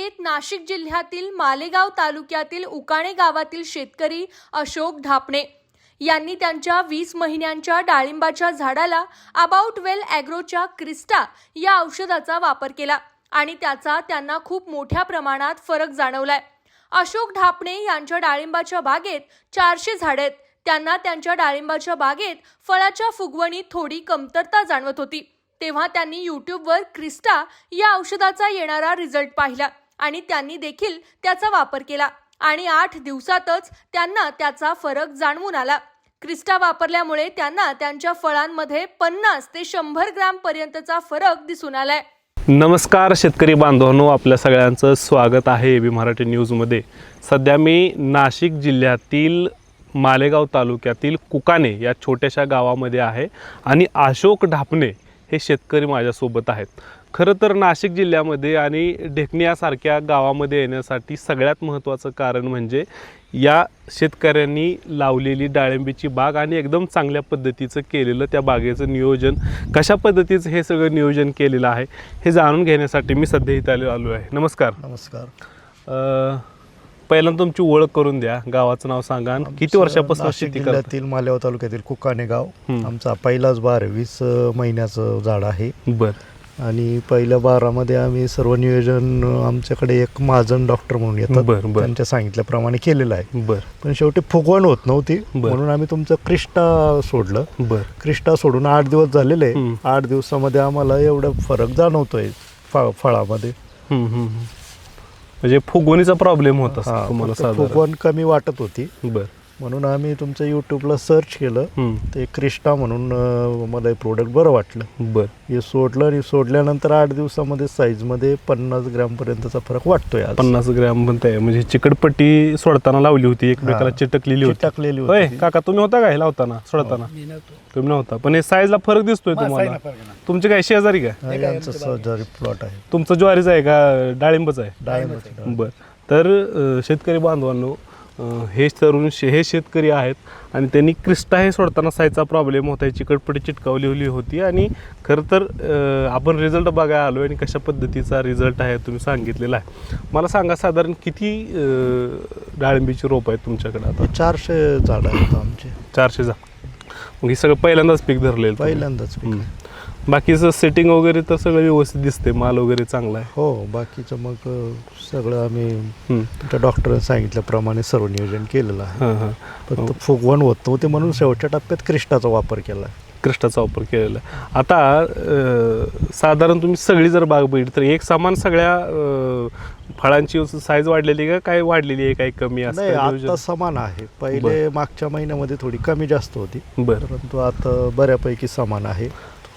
आहेत नाशिक जिल्ह्यातील मालेगाव तालुक्यातील उकाणे गावातील शेतकरी अशोक ढापणे यांनी त्यांच्या 20 महिन्यांच्या डाळिंबाच्या झाडाला अबाउट वेल ॲग्रोच्या क्रिस्टा या औषधाचा वापर केला आणि त्याचा त्यांना खूप मोठ्या प्रमाणात फरक जाणवलाय। अशोक ढापणे यांच्या डाळिंबाच्या बागेत 400 झाडे आहेत। त्यांना त्यांच्या डाळिंबाच्या बागेत फळाच्या फुगवणीत थोडी कमतरता जाणवत होती। तेव्हा त्यांनी यूट्यूबवर क्रिस्टा या औषधाचा येणारा रिझल्ट पाहिला आणि त्यांनी देखील त्याचा वापर केला आणि 8 दिवसातच त्यांना त्याचा फरक जाणवून आला। क्रिस्टा वापरल्यामुळे त्यांना त्यांच्या फळांमध्ये 50 ते 100 ग्रॅम पर्यंतचा फरक दिसून आलाय। नमस्कार शेतकरी बांधवांनो, आपल्या सगळ्यांचं स्वागत आहे एबी मराठी न्यूजमध्ये। सध्या मी नाशिक जिल्ह्यातील मालेगाव तालुक्यातील कुकाणे या छोट्याशा गावामध्ये आहे आणि अशोक ढापणे हे शेतकरी माझ्यासोबत आहेत। खरं तर नाशिक जिल्ह्यामध्ये आणि ढेकणी यासारख्या गावामध्ये येण्यासाठी सगळ्यात महत्त्वाचं कारण म्हणजे या शेतकऱ्यांनी लावलेली डाळिंबीची बाग आणि एकदम चांगल्या पद्धतीचं केलेलं त्या बागेचं नियोजन, कशा पद्धतीचं हे सगळं नियोजन केलेलं आहे हे जाणून घेण्यासाठी मी सध्या इथं आलो आहे। नमस्कार। नमस्कार। पहिल्यांदा तुमची ओळख करून द्या, गावाचं नाव सांगा आणि किती वर्षापासून शेती करता? जिल्ह्यातील मालेगाव तालुक्यातील कुकाणे गाव आमचा पहिलाच बार 20 महिन्याचं झाड आहे। बरं। आणि पहिल्या बारामध्ये आम्ही सर्व नियोजन आमच्याकडे एक महाजन डॉक्टर म्हणून येतात, त्यांच्या सांगितल्याप्रमाणे केलेलं आहे। बरं। पण शेवटी फुगवण होत नव्हती म्हणून आम्ही तुमचं क्रिस्टा सोडलं। बरं। क्रिस्टा सोडून 8 दिवस झालेले। 8 दिवसामध्ये आम्हाला एवढा फरक जाणवतोय फळामध्ये। म्हणजे फुगवणीचा प्रॉब्लेम होता तुम्हाला? साधारण फुगवण कमी वाटत होती। बरं। म्हणून आम्ही तुमचं यूट्यूबला सर्च केलं, ते क्रिस्टा म्हणून मला हे प्रोडक्ट बरं वाटलं। बरं। हे सोडलं आणि सोडल्यानंतर 8 दिवसामध्ये साईजमध्ये 50 ग्रॅम पर्यंतचा फरक वाटतोय। 50 ग्रॅम म्हणताय म्हणजे चिकटपट्टी सोडताना लावली होती, एकमेकाला चिटकलेली होती। काका तुम्ही होता का हे लावताना सोडताना? तुम्ही नव्हता, पण हे साईजला फरक दिसतोय तुम्हाला? तुमचे काय शेजारी काय? यांचं शेजारी प्लॉट आहे। तुमचं ज्वारीचं आहे का डाळिंबच आहे? डाळिंबाचं। बरं। तर शेतकरी बांधवांनो, हे शेतकरी आहेत आणि त्यांनी क्रिस्टा हे सोडताना साईजचा प्रॉब्लेम होता, चिकटपट्टी चिटकावली होती आणि खरं तर आपण रिझल्ट बघायला आलो आणि कशा पद्धतीचा रिझल्ट आहे तुम्ही सांगितलेला आहे। मला सांगा, साधारण किती डाळिंबीची रोप आहेत तुमच्याकडे आता? 400 झाड आहेत आमचे। 400 झाड। मग हे सगळं पहिल्यांदाच पीक धरलेलं? पहिल्यांदाच पीक। बाकीचं सेटिंग वगैरे तर सगळं व्यवस्थित दिसते, माल वगैरे चांगला आहे? हो, बाकीचं मग सगळं आम्ही त्या डॉक्टरांनी सांगितल्याप्रमाणे सर्व नियोजन केलेलं आहे। फक्त फुगवण होत नव्हते म्हणून शेवटच्या टप्प्यात क्रिस्टाचा वापर केला। क्रिस्टाचा वापर केलेला आहे। आता साधारण तुम्ही सगळी जर बाग बघितली तर एक समान सगळ्या फळांची साईज वाढलेली का काय वाढलेली आहे, काही कमी आहे? नाही, आता समान आहे। पहिले मागच्या महिन्यामध्ये थोडी कमी जास्त होती, परंतु आता बऱ्यापैकी समान आहे।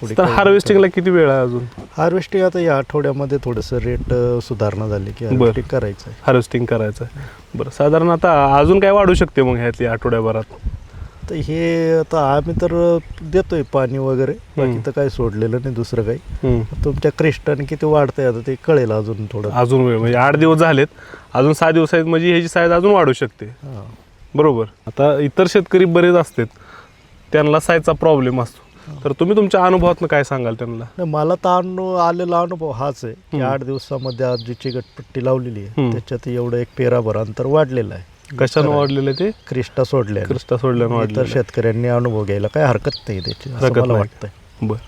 तर हार्वेस्टिंगला किती वेळ आहे अजून? हार्वेस्टिंग आता या आठवड्यामध्ये थोडंसं रेट सुधारणा झाली की हार्वेस्टिंग करायचं आहे। हार्वेस्टिंग करायचं आहे। बरं, साधारण आता अजून काय वाढू शकते मग ह्यातली आठवड्याभरात? तर हे आता आम्ही तर देतोय पाणी वगैरे, बाकी तर काही सोडलेलं नाही दुसरं काही। तुमच्या क्रिस्टाने किती वाढतंय आता ते कळेल अजून थोडं। अजून वेळ म्हणजे 8 दिवस झालेत, अजून 6 दिवस आहेत, म्हणजे ह्याची साईज अजून वाढू शकते। बरोबर। आता इतर शेतकरी बरेच असतात, त्यांना साईजचा प्रॉब्लेम असतो, तर तुम्ही तुमच्या अनुभवातून काय सांगाल त्यांना? मला तर आलेला अनुभव हाच आहे की 8 दिवसामध्ये आज जी चिकटपट्टी लावलेली आहे त्याच्यात एवढं एक पेराभर अंतर वाढलेलं आहे। कशानं वाढलेलं ते? क्रिस्टा सोडल्या। क्रिस्टा सोडल्यानं वाढलेलं। तर शेतकऱ्यांनी अनुभव घ्यायला काय हरकत नाही त्याची, असं मला वाटतंय। बरं।